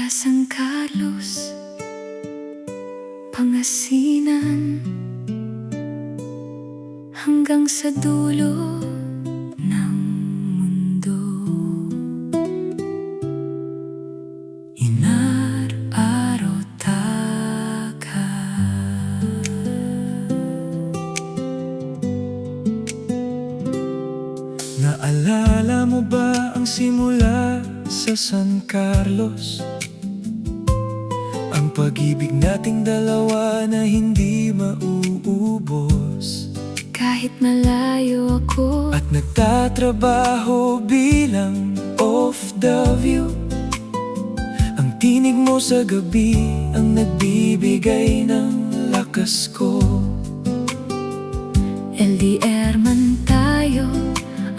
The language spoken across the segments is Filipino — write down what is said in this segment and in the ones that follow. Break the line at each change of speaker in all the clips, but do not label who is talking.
Mula San Carlos, Pangasinan, hanggang sa dulo ng mundo. Inararotaka.
Naalala mo ba ang simula sa San Carlos? Ang pag-ibig nating dalawa na hindi mauubos.
Kahit malayo ako
At nagtatrabaho bilang OFW, ang tinig mo sa gabi ang nagbibigay ng lakas ko.
LDR man tayo,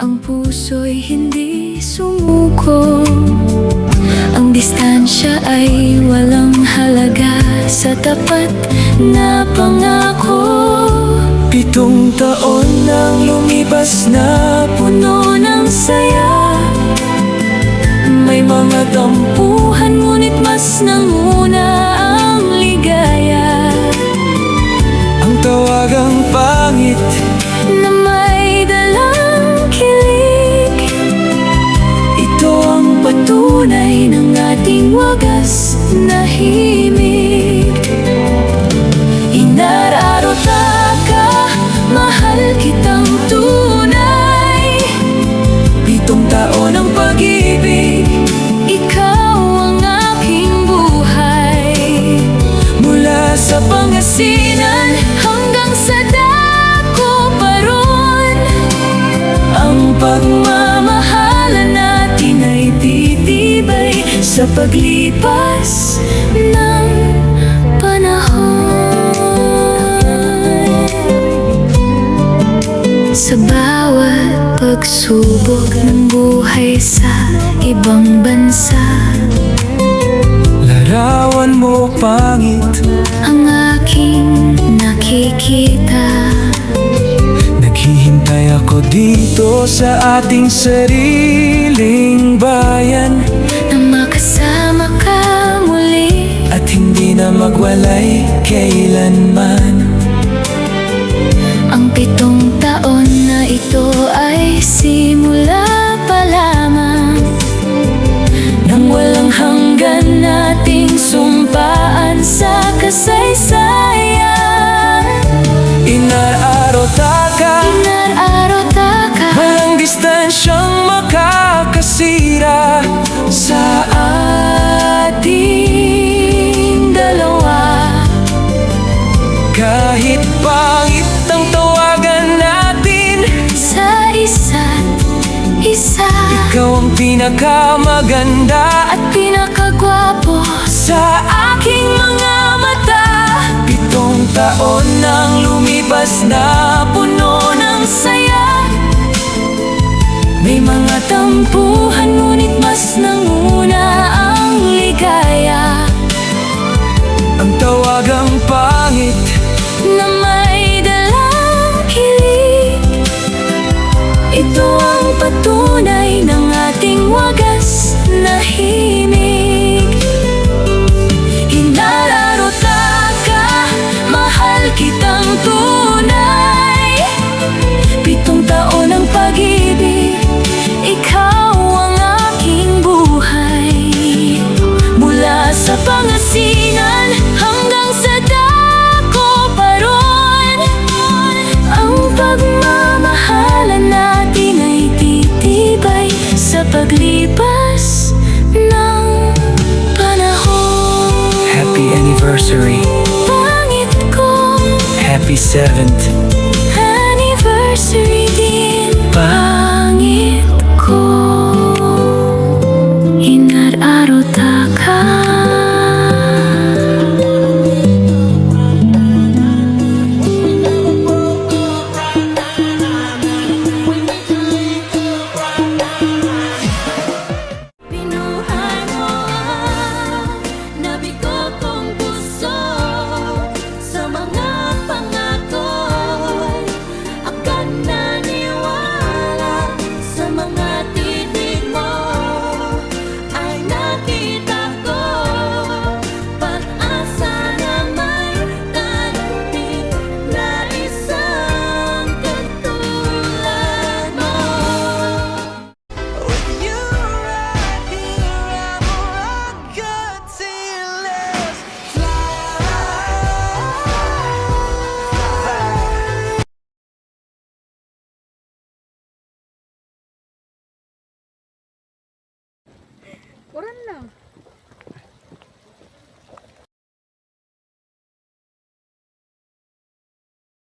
ang puso'y hindi sumuko. Ang distansya ay walang halaga sa tapat na pangako.
7 taon nang lumipas na
Puno ng saya, may mga tampuhan ngunit mas nanguna ang ligaya.
ang tawagang pangit
Na may dalang kilig, ito ang patunay ng ating wagas na himig. Inararotaka, mahal kitang tunay.
7 taon ng pag-ibig,
Ikaw ang aking buhay.
mula sa
Pangasinan hanggang sa dako pa ron. Ang pagmamahalan natin ay titibay sa paglipas ng panahon. Sa bawat pagsubok ng buhay sa ibang bansa,
larawan mo pangit,
ang aking nakikita.
naghihintay ako dito sa ating sariling bayan,
Na makasama ka muli,
at hindi na magwalay kailanman.
ang 7 taon na ito ay simula pa lamang ng walang hanggan nating sumpaan sa kasaysayan.
Inararotaka,
Inararotaka,
walang distansyang makakasira sa
ating dalawa.
kahit pangit ang tawagan natin.
Sa isa't isa,
Ikaw ang pinakamaganda
at pinakagwapo
sa
aking mga mata.
7 taon nang lumipas na
Puno ng saya, may mga tampuhan ngunit mas nanguna ang ligaya.
ang tawagang pangit,
Na may dalang kilig, ito ang patunay ng ating wagas na himig. Inararotaka, mahal kitang tunay. 7 taon ng pag-ibig, ikaw ang aking buhay. Mula sa Pangasinan hanggang sa dako pa ron. Ang pagmamahalan natin ay titibay sa paglipas ng panahon.
happy anniversary,
Pangit ko,
happy 7th